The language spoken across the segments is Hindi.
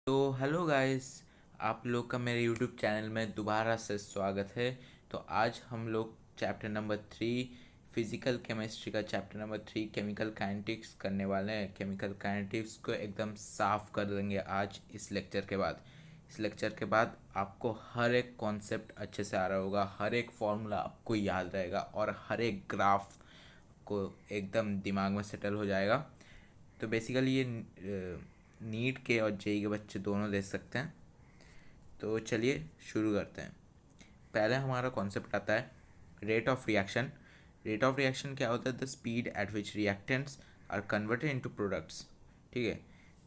तो हेलो गाइस, आप लोग का मेरे यूट्यूब चैनल में दोबारा से स्वागत है। तो आज हम लोग चैप्टर नंबर 3 फिज़िकल केमिस्ट्री का चैप्टर नंबर 3 केमिकल काइनेटिक्स करने वाले हैं। केमिकल काइनेटिक्स को एकदम साफ कर देंगे आज इस लेक्चर के बाद। इस लेक्चर के बाद आपको हर एक कॉन्सेप्ट अच्छे से आ रहा होगा, हर एक फॉर्मूला आपको याद रहेगा और हर एक ग्राफ को एकदम दिमाग में सेटल हो जाएगा। तो बेसिकली ये नीट के और जेई के बच्चे दोनों दे सकते हैं। तो चलिए शुरू करते हैं। पहले हमारा कॉन्सेप्ट आता है rate of reaction. Rate of reaction क्या होता है? The speed at which reactants are converted into products. ठीक है,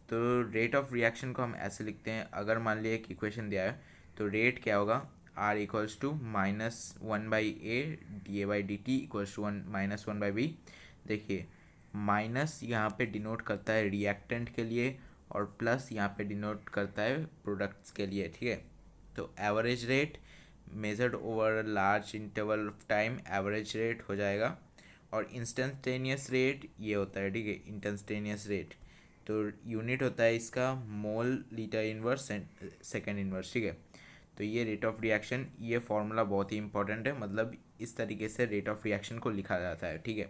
तो रेट ऑफ रिएक्शन को हम ऐसे लिखते हैं। अगर मान लिया एक इक्वेशन दिया है तो रेट क्या होगा? आर इक्वल्स टू -1/a डी/dt इक्वल्स टू -1/b। देखिए, माइनस यहाँ पे डिनोट करता है रिएक्टेंट के लिए और प्लस यहाँ पे डिनोट करता है प्रोडक्ट्स के लिए। ठीक है, तो average rate measured over large interval of time average rate हो जाएगा। और इंस्टेंटेनियस रेट ये होता है, ठीक है, इंस्टेंटेनियस रेट। तो यूनिट होता है इसका मोल लीटर इनवर्स सेकेंड इनवर्स। ठीक है, तो ये रेट ऑफ रिएक्शन, ये फॉर्मूला बहुत ही इंपॉर्टेंट है। मतलब इस तरीके से रेट ऑफ रिएक्शन को लिखा जाता है। ठीक है,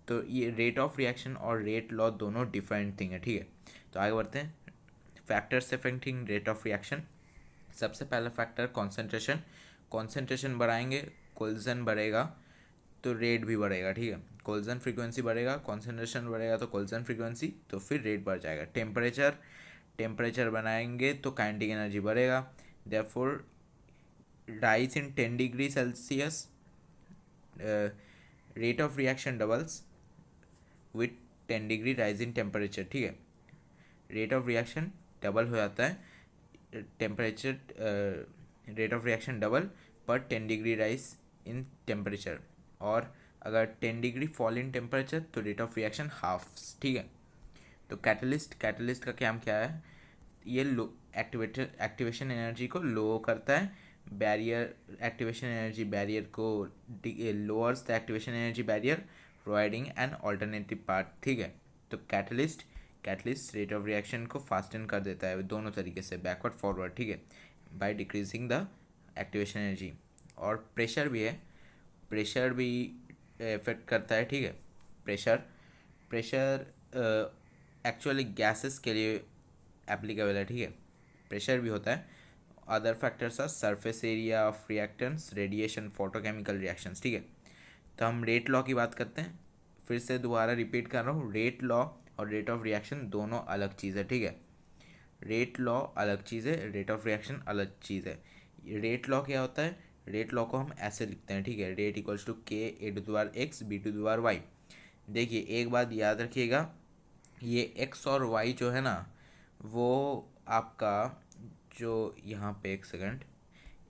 तो ये रेट ऑफ रिएक्शन और रेट लॉ दोनों डिफरेंट थिंग है। ठीक है, तो आगे बढ़ते हैं। Factors affecting rate of reaction. सबसे पहला फैक्टर कॉन्सेंट्रेशन। कॉन्सेंट्रेशन बढ़ाएंगे, कोल्जन बढ़ेगा तो रेट भी बढ़ेगा। ठीक है, कोल्जन फ्रीक्वेंसी बढ़ेगा, कॉन्सेंट्रेशन बढ़ेगा तो कोल्जन फ्रीक्वेंसी, तो फिर रेट बढ़ जाएगा। टेम्परेचर, टेम्परेचर बनाएंगे तो काइनेटिक एनर्जी बढ़ेगा। Therefore rise in 10 degree Celsius rate of reaction doubles with 10 degree rise in temperature. ठीक है, रेट ऑफ रिएक्शन डबल हो जाता है, temperature rate of reaction double पर 10 डिग्री राइज इन टेम्परेचर। और अगर 10 डिग्री फॉल इन टेम्परेचर तो रेट ऑफ रिएक्शन हाफ। ठीक है, तो कैटलिस्ट, कैटलिस्ट का काम क्या है? ये लो एक्टिवेशन एनर्जी को लो करता है। बैरियर एक्टिवेशन एनर्जी बैरियर को lowers the activation energy barrier providing an alternative part. ठीक है, तो catalyst, catalyst rate of reaction को फास्टन कर देता है दोनों तरीके से, बैकवर्ड फॉरवर्ड। ठीक है, by decreasing the activation energy. और प्रेशर भी है, प्रेशर भी इफेक्ट करता है। ठीक है, प्रेशर, प्रेशर एक्चुअली गैसेस के लिए एप्लीकेबल है। ठीक है, प्रेशर भी होता है। Other factors are surface area of reactants, radiation, photochemical reactions. ठीक है, तो हम रेट लॉ की बात करते हैं। फिर से दोबारा रिपीट कर रहा हूँ, रेट लॉ और रेट ऑफ रिएक्शन दोनों अलग चीज़ है। ठीक है, रेट लॉ अलग चीज़ है, रेट ऑफ रिएक्शन अलग चीज़ है। रेट लॉ क्या होता है? रेट लॉ को हम ऐसे लिखते हैं। ठीक है, rate equals to K A to the power X B to the power Y. देखिए, एक बात याद रखिएगा, ये एक्स और वाई जो है ना, वो आपका जो यहाँ पे, एक सेकंड,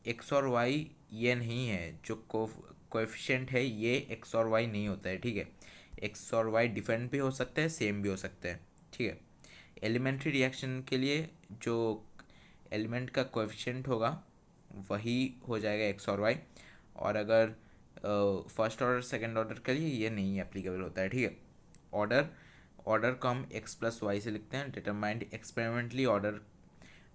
एक्स और वाई ये नहीं है जो कोएफिशिएंट है, ये एक्स और वाई नहीं होता है। ठीक है, एक्स और वाई डिफरेंट भी हो सकते हैं, सेम भी हो सकते हैं। ठीक है, एलिमेंट्री रिएक्शन के लिए जो एलिमेंट का कोएफिशिएंट होगा वही हो जाएगा एक्स और वाई। और अगर फर्स्ट ऑर्डर सेकंड ऑर्डर के लिए ये नहीं एप्लीकेबल होता है। ठीक है, ऑर्डर, ऑर्डर को हम एक्स प्लस वाई से लिखते हैं। Determined experimentally order.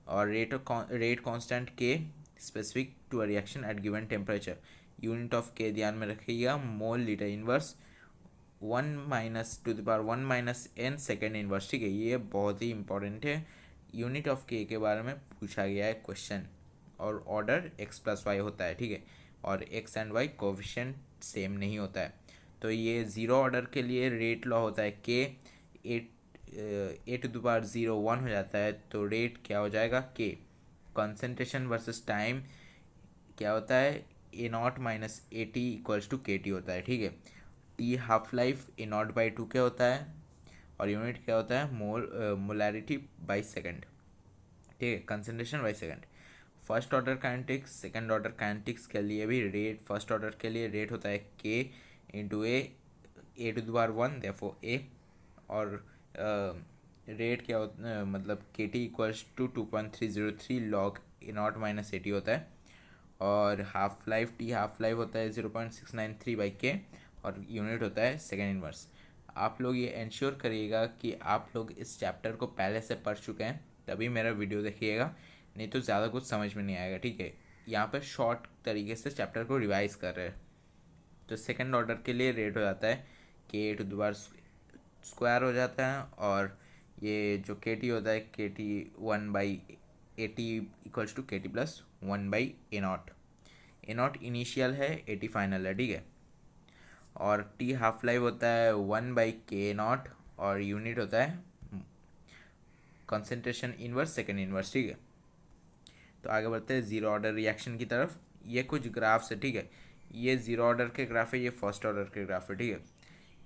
और रेट कांस्टेंट के specific to a reaction at given temperature. Unit of k ध्यान में रखिएगा, mole litre inverse 1 - (-1 - n) second inverse. ठीक है, ये बहुत ही इंपॉर्टेंट है, यूनिट ऑफ के बारे में पूछा गया है क्वेश्चन। और ऑर्डर एक्स प्लस वाई होता है। ठीक है, और X and Y coefficient same नहीं होता है। तो ये ज़ीरो ऑर्डर के लिए रेट लॉ होता है के ए टू द पावर 0 1 हो जाता है, तो रेट क्या हो जाएगा? के। कंसंट्रेशन वर्सेस टाइम क्या होता है? A0 - AT equals to KT होता है। ठीक है, टी हाफ लाइफ A0/2 क्या होता है? और यूनिट क्या होता है? Molarity by second. ठीक है, concentration by second. First order kinetics, second order kinetics के लिए भी रेट, फर्स्ट ऑर्डर के लिए रेट होता है K into A to the power 1, therefore A. और रेट क्या होता, मतलब K T equals to 2.303 log A0 - AT होता है। और half life, T half life होता है 0.693/K। और यूनिट होता है सेकेंड इनवर्स। आप लोग ये इंश्योर करिएगा कि आप लोग इस चैप्टर को पहले से पढ़ चुके हैं, तभी मेरा वीडियो देखिएगा, नहीं तो ज़्यादा कुछ समझ में नहीं आएगा, ठीक है। यहाँ पर शॉर्ट तरीके से चैप्टर को रिवाइज कर रहे हैं। तो सेकंड ऑर्डर के लिए रेट हो जाता है के टू द पावर स्क्वायर हो जाता है, और ये जो के टी होता है के टी 1/80 इक्वल्स टू के T plus 1/A0। A0 initial है, 80 फाइनल है, ठीक है। और टी हाफ लाइफ होता है 1/K0, और यूनिट होता है कंसंट्रेशन इनवर्स सेकेंड इनवर्स, ठीक है। तो आगे बढ़ते हैं ज़ीरो ऑर्डर रिएक्शन की तरफ। ये कुछ ग्राफ्स है, ठीक है। ये ज़ीरो ऑर्डर के ग्राफ है, ये फर्स्ट ऑर्डर के ग्राफ है, ठीक है।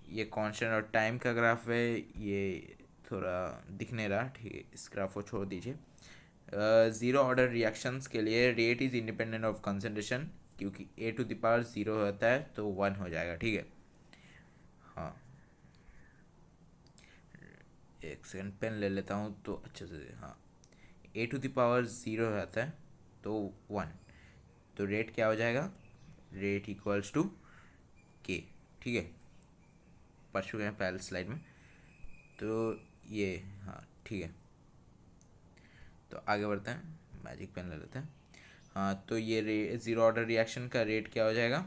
ये कांस्टेंट और टाइम का ग्राफ है, ये थोड़ा दिख नहीं रहा, ठीक है, इस ग्राफ को छोड़ दीजिए। ज़ीरो ऑर्डर रिएक्शंस के लिए rate is independent of concentration, क्योंकि ए टू द पावर ज़ीरो होता है तो 1 हो जाएगा, ठीक है। हाँ, एक सेकंड पेन ले लेता हूँ तो अच्छे से। हाँ, ए टू द पावर ज़ीरो हो जाता है तो 1, तो रेट क्या हो जाएगा, रेट इक्वल्स टू के, ठीक है। पढ़ चुके हैं पहले स्लाइड में, तो ये हाँ ठीक है। तो आगे बढ़ते हैं, मैजिक पेन ले लेते हैं। हाँ, तो ये ज़ीरो ऑर्डर रिएक्शन का रेट क्या हो जाएगा,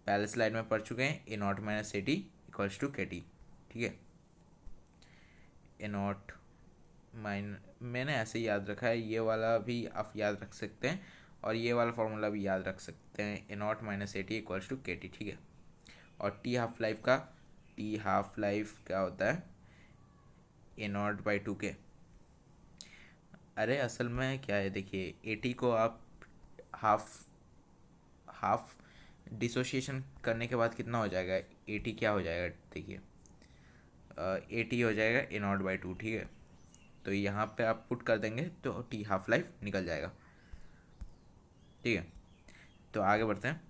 पहले स्लाइड में पढ़ चुके हैं, A0 - AT equals to KT, ठीक है। A0 माइन मैंने ऐसे ही याद रखा है, ये वाला भी आप याद रख सकते हैं, और ये वाला फॉर्मूला भी याद रख सकते हैं, A0 - AT equals to KT, ठीक है। और टी हाफ लाइफ क्या होता है, A0/2 के। अरे असल में क्या है, देखिए AT को आप हाफ हाफ डिसोशिएशन करने के बाद कितना हो जाएगा, AT क्या हो जाएगा, देखिए AT हो जाएगा A0/2, ठीक है। तो यहाँ पे आप पुट कर देंगे तो टी हाफ लाइफ निकल जाएगा, ठीक है। तो आगे बढ़ते हैं,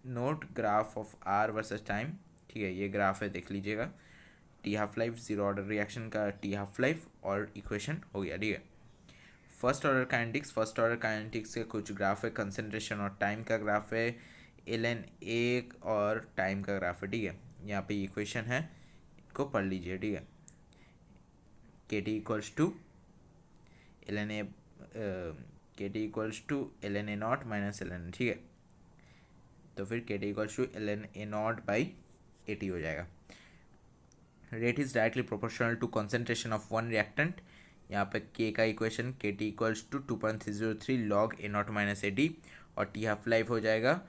note graph of R versus time, ठीक है। ये ग्राफ है, देख लीजिएगा। T half life zero order reaction का टी हाफ लाइफ और इक्वेशन हो गया, ठीक है। फर्स्ट ऑर्डर काइनेटिक्स के कुछ ग्राफ है, कंसंट्रेशन और टाइम का ग्राफ है, ln एक और टाइम का ग्राफ है, ठीक है। यहाँ पे इक्वेशन है, इसको पढ़ लीजिए, ठीक है। K T equals to ln A, k T equals to ln A0 minus ln, ठीक है। तो फिर के T equals to ln A0/AT हो जाएगा। Rate is directly proportional to concentration of one reactant. यहाँ पे के का equation k T equals to 2.303 log A0 - AT, और टी हाफ लाइफ हो जाएगा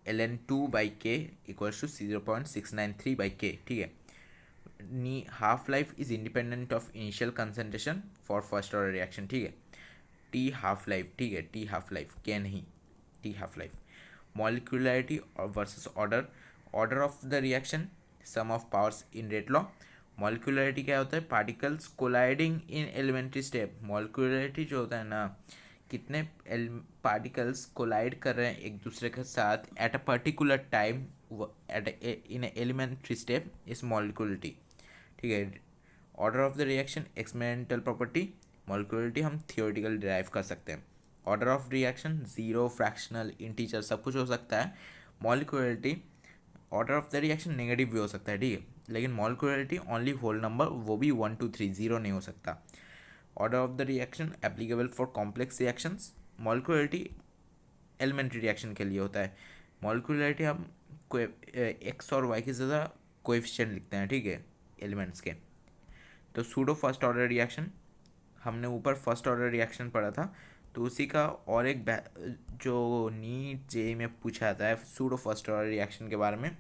ln2/K इक्वल्स टू 0.693/K, ठीक है। Half life is independent of initial concentration for first order reaction, ठीक है। टी हाफ लाइफ, ठीक है, टी हाफ लाइफ के नहीं, टी हाफ लाइफ। मॉलिक्यूलरिटी और versus order of the reaction, sum of powers in rate law. Molecularity क्या होता है, particles colliding in elementary step. Molecularity जो होता है ना, कितने पार्टिकल्स कोलाइड कर रहे हैं एक दूसरे के साथ at a particular time in elementary step is molecularity, ठीक है। Order of the reaction, experimental property. Molecularity हम थियोरेटिकल डिराइव कर सकते हैं। Order of reaction, zero, fractional, integer, सब कुछ हो सकता है। Molecularity, order of the reaction negative भी हो सकता है, ठीक है, लेकिन मॉलिक्यूलरिटी ओनली होल नंबर, वो भी 1 2 3, जीरो नहीं हो सकता। Order of the reaction applicable for complex reactions. Molecularity elementary reaction के लिए होता है। मॉलिक्यूलरिटी हम एक्स और वाई की ज़्यादा कोएफिशिएंट लिखते हैं, ठीक है, एलिमेंट्स के। तो सूडो फर्स्ट ऑर्डर रिएक्शन, हमने ऊपर फर्स्ट ऑर्डर रिएक्शन पढ़ा था, तो उसी का और एक जो नीट जे में पूछा जाता है सूडो फर्स्ट ऑर्डर रिएक्शन के बारे में,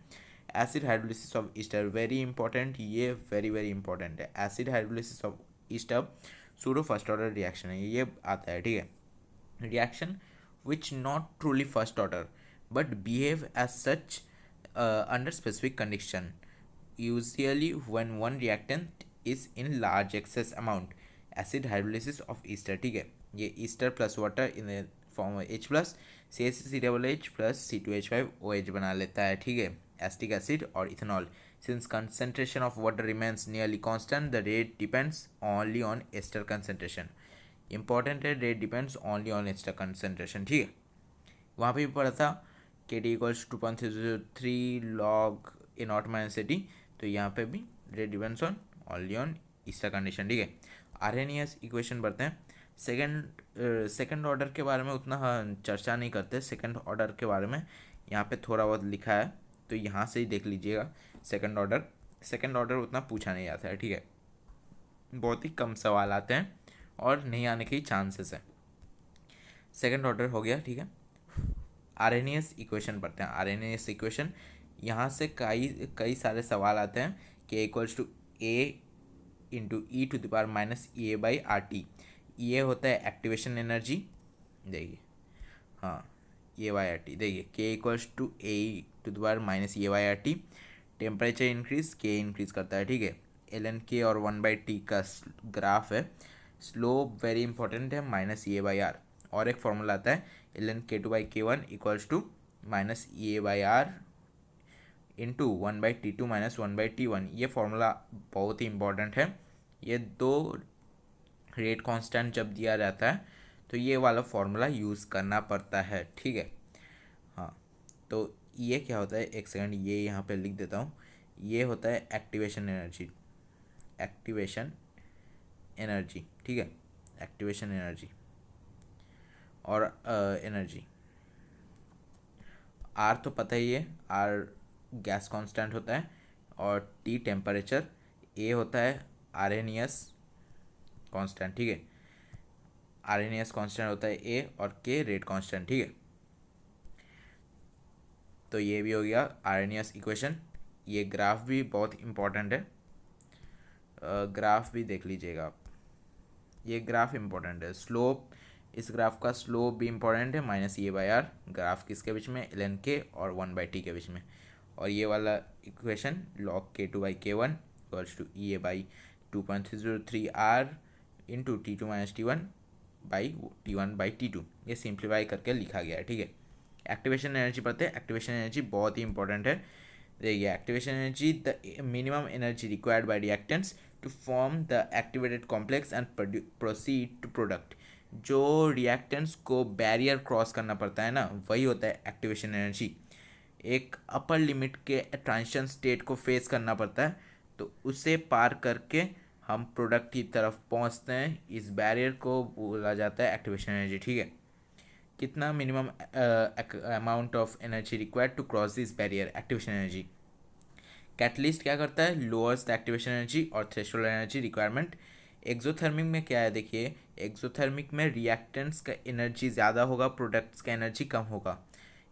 acid hydrolysis of ester, very important, ये वेरी वेरी इंपॉर्टेंट है। Acid hydrolysis of ester pseudo first order reaction है, ये आता है, ठीक है। Reaction which not truly first order but behave as such under specific condition, usually when one reactant is in large excess amount, acid hydrolysis of ester, ठीक है। ये ester plus water in the form H plus CH3CH plus C2H5OH बना लेता है, ठीक है, एसिटिक एसिड और ethanol. Since concentration of water remains nearly constant, the rate depends only on ester concentration. Important है, rate depends only on ester concentration, ठीक है। वहाँ पे भी पढ़ा था के T equals 2.303 log A0 - AT, तो यहाँ पे भी rate depends on only on Easter condition, ठीक है। आर्हेनियस इक्वेशन पढ़ते हैं। सेकंड ऑर्डर के बारे में उतना चर्चा नहीं करते। सेकंड ऑर्डर के बारे में यहाँ पे थोड़ा बहुत लिखा है, तो यहाँ से ही देख लीजिएगा। सेकंड ऑर्डर उतना पूछा नहीं जाता है, ठीक है। बहुत ही कम सवाल आते हैं और नहीं आने के चांसेस है। सेकंड ऑर्डर हो गया, ठीक है। आर्हेनियस इक्वेशन पढ़ते हैं। आर्हेनियस इक्वेशन, यहाँ से कई सारे सवाल आते हैं कि equals to A into e to the power minus A by R T. ये होता है एक्टिवेशन एनर्जी, देखिए, हाँ, ए बाई आर टी। देखिए k equals to A to the power minus A by R T. Temperature increase, k increase करता है, ठीक है। एल एन के और 1/t का ग्राफ है। स्लोप वेरी इंपॉर्टेंट है, माइनस ए बाई आर। और एक फॉर्मूला आता है L N k two by k one equals to minus A by R into 1/t2 minus 1/t1। ये फॉर्मूला बहुत ही इंपॉर्टेंट है। ये दो रेट कांस्टेंट जब दिया जाता है तो ये वाला फॉर्मूला यूज़ करना पड़ता है, ठीक है। हाँ, तो ये क्या होता है, एक सेकंड ये यहाँ पे लिख देता हूँ। ये होता है एक्टिवेशन एनर्जी, ठीक है। एक्टिवेशन एनर्जी और एनर्जी। आर तो पता ही है, आर गैस कांस्टेंट होता है, और टी टेम्परेचर। ए होता है आर्हेनियस कांस्टेंट, ठीक है। आर्हेनियस कांस्टेंट होता है ए, और के रेट कांस्टेंट, ठीक है। तो ये भी हो गया आर्हेनियस इक्वेशन। ये ग्राफ भी बहुत इंपॉर्टेंट है, ग्राफ भी देख लीजिएगा आप। ये ग्राफ इंपॉर्टेंट है। स्लोप, इस ग्राफ का स्लोप भी इंपॉर्टेंट है, minus A by R. Graph किसके बीच में, एल एन के और 1/t के बीच में। और ये वाला equation log k2 by k1 equals to E A by 2.303 R into T2 minus T1 by T1 by T2। ये सिंप्लीफाई करके लिखा गया है, ठीक है। एक्टिवेशन एनर्जी पढ़ते हैं। एक्टिवेशन एनर्जी बहुत ही इंपॉर्टेंट है। देखिए, activation energy the minimum energy required by reactants to form the activated complex and proceed to product. जो रिएक्टेंट्स को बैरियर क्रॉस करना पड़ता है ना, वही होता है एक्टिवेशन एनर्जी। एक अपर लिमिट के ट्रांजिशन स्टेट को फेस करना पड़ता है, तो उसे पार करके हम प्रोडक्ट की तरफ पहुंचते हैं। इस बैरियर को बोला जाता है एक्टिवेशन एनर्जी, ठीक है। कितना minimum amount of energy required to cross this barrier, activation energy. Catalyst क्या करता है, लोअर्स द एक्टिवेशन एनर्जी और थ्रेशोल्ड एनर्जी रिक्वायरमेंट। एक्सोथर्मिक में क्या है, देखिए, एक्सोथर्मिक में रिएक्टेंट्स का एनर्जी ज़्यादा होगा, प्रोडक्ट्स का एनर्जी कम होगा,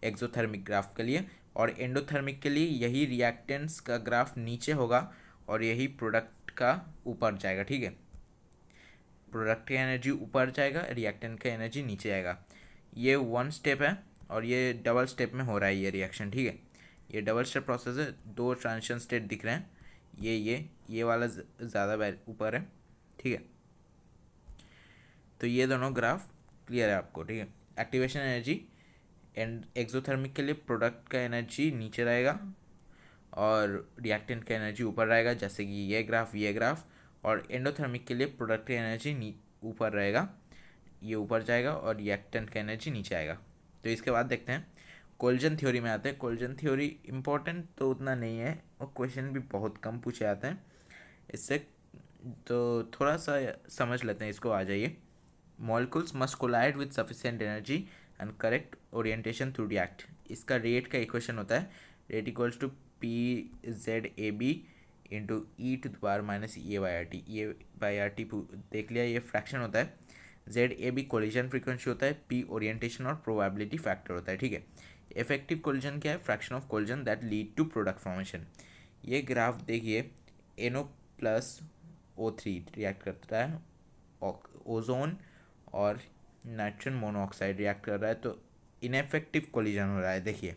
एक्सोथर्मिक ग्राफ के लिए। और एंडोथर्मिक के लिए यही रिएक्टेंट्स का ग्राफ नीचे होगा और यही प्रोडक्ट का ऊपर जाएगा, ठीक है। प्रोडक्ट का एनर्जी ऊपर जाएगा, रिएक्टेंट का एनर्जी नीचे आएगा। ये वन स्टेप है और ये डबल स्टेप में हो रहा है ये रिएक्शन, ठीक है। ये डबल स्टेप प्रोसेस है, दो ट्रांजिशन स्टेट दिख रहे हैं। ये वाला ज़्यादा ऊपर है, ठीक है। तो ये दोनों ग्राफ क्लियर है आपको, ठीक है। एक्टिवेशन एनर्जी एंड एक्सोथर्मिक के लिए प्रोडक्ट का एनर्जी नीचे रहेगा और रिएक्टेंट का एनर्जी ऊपर रहेगा, जैसे कि ये ग्राफ। और एंडोथर्मिक के लिए प्रोडक्ट का एनर्जी ऊपर रहेगा, ये ऊपर जाएगा, और रिएक्टेंट का एनर्जी नीचे आएगा। तो इसके बाद देखते हैं कोल्जन थ्योरी में आते हैं। कोल्जन थ्योरी इंपॉर्टेंट तो उतना नहीं है और क्वेश्चन भी बहुत कम पूछे जाते हैं इससे, तो थोड़ा सा समझ लेते हैं इसको। आ जाइए। Molecules must collide with sufficient energy and correct orientation through react. इसका रेट का इक्वेशन होता है, rate equals to P Z A B into e to the power minus A by R T. A by R T देख लिया, ये फ्रैक्शन होता है। Z A B collision frequency होता है, पी ओरिएंटेशन और प्रोबेबिलिटी फैक्टर होता है, ठीक है। इफेक्टिव कोलिजन क्या है, fraction of collision that lead to product formation. ये ग्राफ देखिए, NO प्लस O3 रिएक्ट करता है, ओजोन और नाइट्रोजन मोनोऑक्साइड रिएक्ट कर रहा है, तो इनएफेक्टिव कोलिजन हो रहा है। देखिए,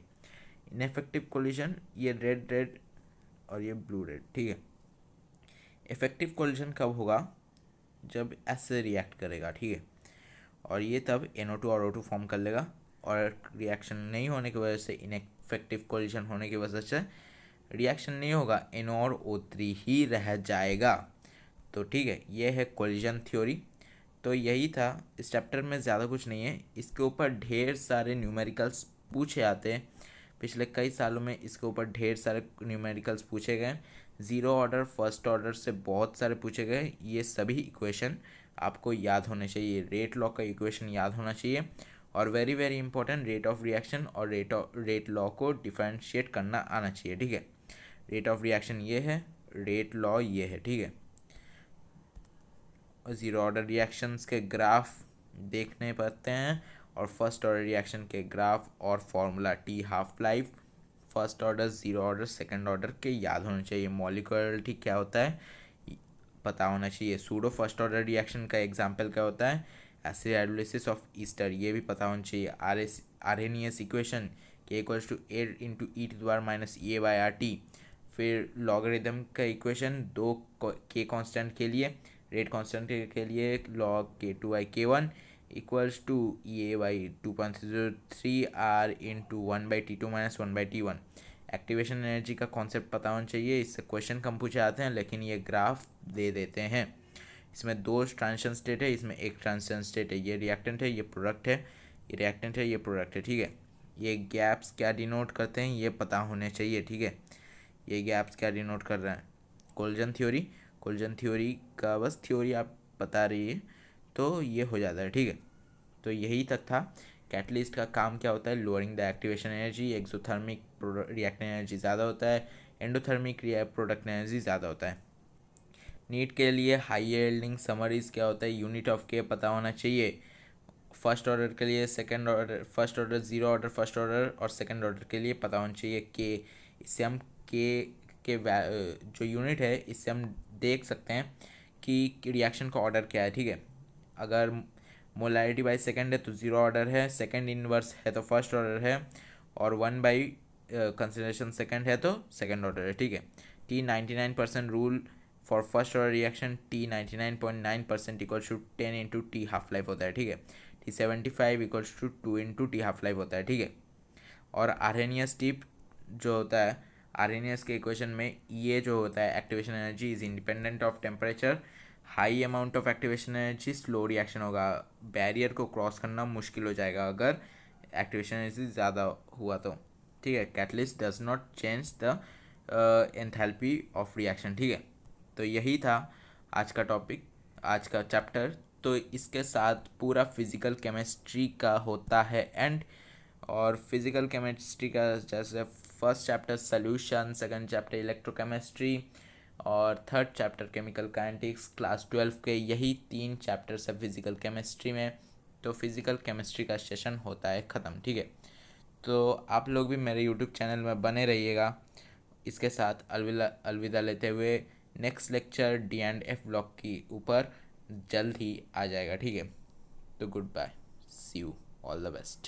इनएफेक्टिव कोलिजन, ये रेड रेड और ये ब्लू रेड, ठीक है। इफेक्टिव कोलिजन कब होगा, जब ऐसे रिएक्ट करेगा, ठीक है। और ये तब NO2 और O2 फॉर्म कर लेगा, और रिएक्शन नहीं होने की वजह से, इनएफेक्टिव कोलिजन होने की वजह से रिएक्शन नहीं होगा, NO और O3 ही रह जाएगा। तो ठीक है, ये है कोलिजन थ्योरी। तो यही था, इस चैप्टर में ज़्यादा कुछ नहीं है। इसके ऊपर ढेर सारे न्यूमेरिकल्स पूछे आते हैं, पिछले कई सालों में इसके ऊपर ढेर सारे न्यूमेरिकल्स पूछे गए, ज़ीरो ऑर्डर फर्स्ट ऑर्डर से बहुत सारे पूछे गए, ये सभी इक्वेशन आपको याद होने चाहिए, रेट लॉ का इक्वेशन याद होना चाहिए, और very very important rate of reaction और रेट लॉ को डिफरेंशिएट करना आना चाहिए, ठीक है। रेट ऑफ रिएक्शन ये है, रेट लॉ ये है, ठीक है। और ज़ीरो ऑर्डर रिएक्शंस के ग्राफ देखने पड़ते हैं, और फर्स्ट ऑर्डर रिएक्शन के ग्राफ और formula T half life, first order, zero order, second order के याद होने चाहिए। मॉलिक्यूलरिटी क्या होता है पता होना चाहिए। सूडो फर्स्ट ऑर्डर रिएक्शन का एग्जांपल क्या होता है, एसिड हाइड्रोलिसिस ऑफ ईस्टर, ये भी पता होना चाहिए। आरएनएस इक्वेशन के इक्वल्स टू a/e⁻e/r_t। फिर लॉगरिदम का इक्वेशन दो के कांस्टेंट के लिए, रेट कांस्टेंट के लिए log k2/k1 equals to e/2.03r/1/t2 - 1/t1। Activation energy का कॉन्सेप्ट पता होना चाहिए, इससे क्वेश्चन कम पूछे आते हैं, लेकिन ये ग्राफ दे देते हैं। इसमें दो ट्रांजिशन स्टेट है, इसमें एक ट्रांजिशन स्टेट है, ये रिएक्टेंट है, ये प्रोडक्ट है, ये रिएक्टेंट है, ये प्रोडक्ट है, ठीक है। ये गैप्स क्या डिनोट करते हैं ये पता होने चाहिए, ठीक है। ये गैप्स क्या डिनोट कर रहे हैं, कोल्जन थ्योरी, कोल्जन थ्योरी का बस थ्योरी आप बता रही है तो ये हो जाता है, ठीक है। तो यही तक था। कैटलिस्ट का काम क्या होता है, lowering the activation energy, exothermic reactant energy ज़्यादा होता है, एंडोथर्मिक प्रोडक्ट एनर्जी ज़्यादा होता है। नीट के लिए हाई यील्डिंग समरीज क्या होता है, यूनिट ऑफ के पता होना चाहिए। फर्स्ट ऑर्डर के लिए second order, first order, zero order first order और सेकंड ऑर्डर के लिए पता होना चाहिए के। इससे हम के जो यूनिट है इससे हम देख सकते हैं कि रिएक्शन का ऑर्डर क्या है, ठीक है। अगर मोलैरिटी बाई सेकंड है तो ज़ीरो ऑर्डर है, सेकंड इनवर्स है तो फर्स्ट ऑर्डर है, और 1 बाई कंसिडरेशन सेकंड है तो सेकंड ऑर्डर है, ठीक है। T99% rule for first order reaction, T99.9% equals to 10 into t half life होता है, ठीक है। T75 equals to 2 into t half life होता है, ठीक है। और आरएनएस टिप जो होता है, आरएनएस के इक्वेशन में ये जो होता है activation energy is independent of temperature, high amount of activation energy slow reaction होगा, बैरियर को क्रॉस करना मुश्किल हो जाएगा अगर एक्टिवेशन एनर्जी ज़्यादा हुआ तो, ठीक है। Catalyst does not change the enthalpy of reaction, ठीक है। तो यही था आज का टॉपिक, आज का चैप्टर। तो इसके साथ पूरा फिज़िकल केमिस्ट्री का होता है एंड, और फिज़िकल केमिस्ट्री का जैसे first chapter solution, second chapter electrochemistry और third chapter chemical kinetics, class 12 के यही 3 चैप्टर्स है फिज़िकल केमिस्ट्री में। तो फिज़िकल केमिस्ट्री का सेशन होता है ख़त्म, ठीक है। तो आप लोग भी मेरे यूट्यूब चैनल में बने रहिएगा। इसके साथ अलविदा लेते हुए, नेक्स्ट लेक्चर D&F ब्लॉक की ऊपर जल्द ही आ जाएगा, ठीक है। तो goodbye, see you, all the best.